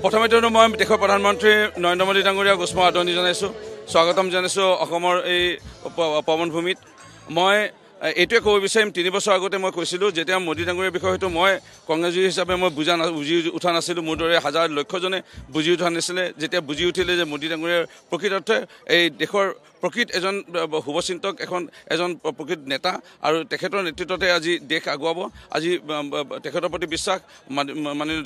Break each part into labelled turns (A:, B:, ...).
A: প্ৰথমতে মই দেশৰ প্ৰধানমন্ত্ৰী নৰেন্দ্ৰ মোদী ডাঙৰীয়াক উষ্ম আদৰণি জনাইছোঁ, স্বাগতম জনাইছোঁ অসমৰ এই পৱনভূমিত। মই এইটোৱে ক'ব বিচাৰিম, 3 বছৰ আগতে মই কৈছিলোঁ, যেতিয়া মোদী ডাঙৰীয়াৰ বিষয়টো মই কংগ্ৰেছী হিচাপে মই বুজি উঠা নাছিলোঁ, মোৰ দৰে হাজাৰ লক্ষজনে বুজি উঠা নাছিলে। যেতিয়া বুজি উঠিলে যে মোদী ডাঙৰীয়াৰ প্ৰকৃত অৰ্থে এই দেশৰ প্ৰকৃত এজন শুভচিন্তক, এজন প্ৰকৃত নেতা, আৰু তেখেতৰ নেতৃত্বতে আজি দেশ আগুৱাব। আজি তেখেতৰ প্ৰতি বিশ্বাস, মাননীয়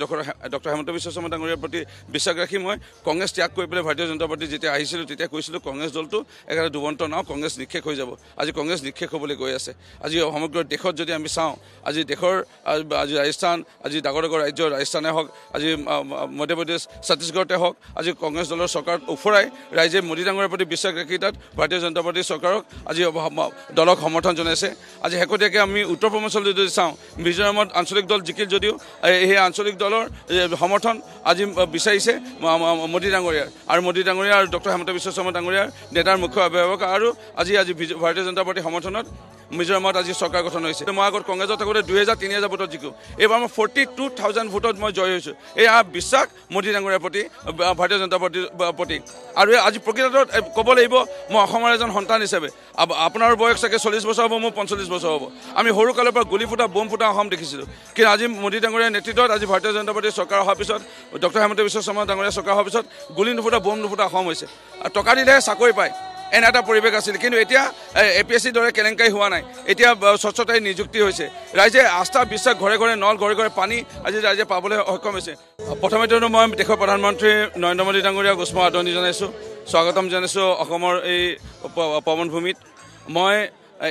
A: ডক্টৰ হিমন্ত বিশ্ব শৰ্মা ডাঙৰীয়াৰ প্ৰতি বিশ্বাস ৰাখি মই কংগ্ৰেছ ত্যাগ কৰি পেলাই ভাৰতীয় জনতা পাৰ্টি যেতিয়া আহিছিলোঁ, তেতিয়া কৈছিলোঁ কংগ্ৰেছ দলটো একেবাৰে ডুবন্ত নাও, কংগ্ৰেছ নিক্ষেপ হৈ যাব। আজি কংগ্ৰেছ নিক্ষেপ হ'বলৈ গৈ আছে। আজি সমগ্ৰ দেশত যদি আমি চাওঁ, আজি দেশৰ আজি ৰাজস্থান, আজি ডাঙৰ ডাঙৰ ৰাজ্য ৰাজস্থানে হওক, আজি মধ্যপ্ৰদেশ, ছত্তীশগড়তে হওক, আজি কংগ্ৰেছ দলৰ চৰকাৰত ওফৰাই ৰাইজে মোদী ডাঙৰীয়াৰ প্ৰতি বিশ্বাস ৰাখি তাত ভাৰতীয় জনতা পাৰ্টীৰ চৰকাৰক আজি দলক সমৰ্থন জনাইছে। আজি শেহতীয়াকৈ আমি উত্তৰ পূৰ্বাঞ্চলত যদি চাওঁ, মিজোৰামত আঞ্চলিক দল জিকিল যদিও সেই আঞ্চলিক দলৰ সমৰ্থন আজি বিচাৰিছে মোদী ডাঙৰীয়াৰ, আৰু মোদী ডাঙৰীয়া আৰু ডক্টৰ হিমন্ত বিশ্ব শৰ্মা ডাঙৰীয়াৰ নেতাৰ মুখ্য অভিভাৱক, আৰু আজি ভাৰতীয় জনতা পাৰ্টীৰ সমৰ্থনত মিজোৰামত আজি চৰকাৰ গঠন হৈছে। মই আগত কংগ্ৰেছত থাকোঁতে 2000-3000 ভোটত জিকোঁ, এইবাৰ মই 42,000 ভোটত মই জয় হৈছোঁ। এয়া বিশ্বাস মোদী ডাঙৰীয়াৰ প্ৰতি, ভাৰতীয় জনতা পাৰ্টীৰ প্ৰতি। আৰু আজি প্ৰকৃতত ক'ব লাগিব, মই অসমৰ এজন সন্তান হিচাপে, আপোনাৰ বয়স চাগে 40 বছৰ হ'ব, মোৰ 45 বছৰ হ'ব। আমি সৰুকালৰ পৰা গুলি ফুটা, বোম ফুটা অসম দেখিছিলোঁ, কিন্তু আজি মোদী ডাঙৰীয়াৰ নেতৃত্বত আজি ভাৰতীয় জনতা পাৰ্টীৰ চৰকাৰ অহাৰ পিছত, ডক্টৰ হিমন্ত বিশ্ব শৰ্মা ডাঙৰীয়াৰ চৰকাৰ অহাৰ পিছত গুলি নুফুটা, বোম নুফুটা অসম হৈছে। টকা দিলেহে চাকৰি পায়, এনে এটা পৰিৱেশ আছিল। কিন্তু এতিয়া APSCৰ দৰে কেলেংকাৰী হোৱা নাই, এতিয়া স্বচ্ছতাই নিযুক্তি হৈছে। ৰাইজে আস্থা বিশ্বাস, ঘৰে ঘৰে নল, ঘৰে ঘৰে পানী আজি ৰাইজে পাবলৈ সক্ষম হৈছে। প্ৰথমতে মই দেশৰ প্ৰধানমন্ত্ৰী নৰেন্দ্ৰ মোদী ডাঙৰীয়াক উষ্ম আদৰণি জনাইছোঁ, স্বাগতম জনাইছোঁ অসমৰ এই পৱনভূমিত। মই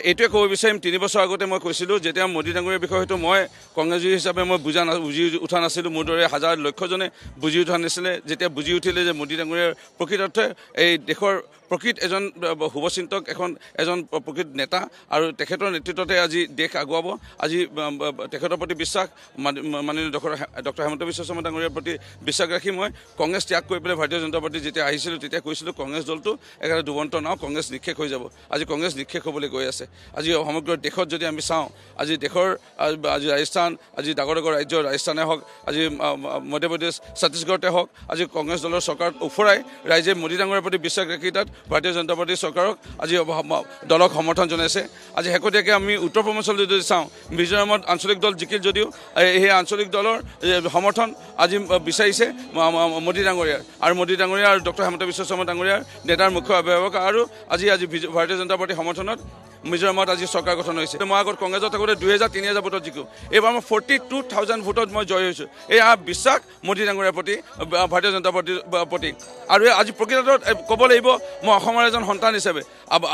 A: এইটোৱে ক'ব বিচাৰিম, 3 বছৰ আগতে মই কৈছিলোঁ, যেতিয়া মোদী ডাঙৰীয়াৰ বিষয়টো মই কংগ্ৰেছী হিচাপে মই বুজি উঠা নাছিলোঁ, মোৰ দৰে হাজাৰ লক্ষজনে বুজি উঠা নাছিলে। যেতিয়া বুজি উঠিলে যে মোদী ডাঙৰীয়াৰ প্ৰকৃত অৰ্থে এই দেশৰ প্ৰকৃত এজন শুভচিন্তক, এজন প্ৰকৃত নেতা, আৰু তেখেতৰ নেতৃত্বতে আজি দেশ আগুৱাব। আজি তেখেতৰ প্ৰতি বিশ্বাস, মাননীয় ডক্টৰ হিমন্ত বিশ্ব শৰ্মা ডাঙৰীয়াৰ প্ৰতি বিশ্বাস ৰাখি মই কংগ্ৰেছ ত্যাগ কৰি পেলাই ভাৰতীয় জনতা পাৰ্টি যেতিয়া আহিছিলোঁ, তেতিয়া কৈছিলোঁ কংগ্ৰেছ দলটো একেবাৰে ডুবন্ত নাও, কংগ্ৰেছ নিক্ষেপ হৈ যাব। আজি কংগ্ৰেছ নিক্ষেপ হ'বলৈ গৈ আছে। আজি সমগ্ৰ দেশত যদি আমি চাওঁ, আজি দেশৰ আজি ৰাজস্থান, আজি ডাঙৰ ডাঙৰ ৰাজ্য ৰাজস্থানে হওক, আজি মধ্যপ্ৰদেশ, ছত্তীশগড়তে হওক, আজি কংগ্ৰেছ দলৰ চৰকাৰত ওফৰাই ৰাইজে মোদী ডাঙৰীয়াৰ প্ৰতি বিশ্বাস ৰাখি তাত ভাৰতীয় জনতা পাৰ্টীৰ চৰকাৰক আজি দলক সমৰ্থন জনাইছে। আজি শেহতীয়াকৈ আমি উত্তৰ পূৰ্বাঞ্চলত যদি চাওঁ, মিজোৰামত আঞ্চলিক দল জিকিল যদিও সেই আঞ্চলিক দলৰ সমৰ্থন আজি বিচাৰিছে মোদী ডাঙৰীয়াৰ, আৰু মোদী ডাঙৰীয়া আৰু ডক্টৰ হিমন্ত বিশ্ব শৰ্মা ডাঙৰীয়াৰ নেতাৰ মুখ্য অভিভাৱক, আৰু আজি ভাৰতীয় জনতা পাৰ্টীৰ সমৰ্থনত মিজোৰামত আজি চৰকাৰ গঠন হৈছে। মই আগত কংগ্ৰেছত থাকোঁতে 2000-3000 ভোটত জিকোঁ, এইবাৰ মই 42,000 ভোটত মই জয় হৈছোঁ। এয়া বিশ্বাস মোদী ডাঙৰীয়াৰ প্ৰতি, ভাৰতীয় জনতা পাৰ্টীৰ প্ৰতি। আৰু আজি প্ৰকৃতত ক'ব লাগিব, মই অসমৰ এজন সন্তান হিচাপে,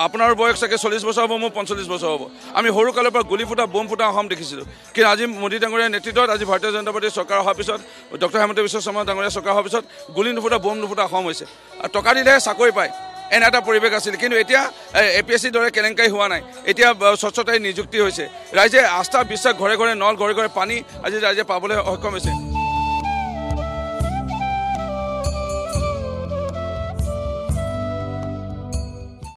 A: আপোনাৰ বয়স চাগে 40 বছৰ হ'ব, মোৰ 45 বছৰ হ'ব। আমি সৰুকালৰ পৰা গুলি ফুটা, বোম ফুটা অসম দেখিছিলোঁ, কিন্তু আজি মোদী ডাঙৰীয়াৰ নেতৃত্বত আজি ভাৰতীয় জনতা পাৰ্টীৰ চৰকাৰ অহাৰ পিছত, ডক্টৰ হিমন্ত বিশ্ব শৰ্মা ডাঙৰীয়াৰ চৰকাৰ অহাৰ পিছত গুলি নুফুটা, বোম নুফুটা অসম হৈছে। টকা দিলেহে চাকৰি পায়, এনে এটা পৰিৱেশ আছিল। কিন্তু এতিয়া APSCৰ দৰে কেলেংকাৰী হোৱা নাই, এতিয়া স্বচ্ছতাই নিযুক্তি হৈছে। ৰাইজে আস্থা বিশ্বাস, ঘৰে ঘৰে নল, ঘৰে ঘৰে পানী আজি ৰাইজে পাবলৈ সক্ষম হৈছে।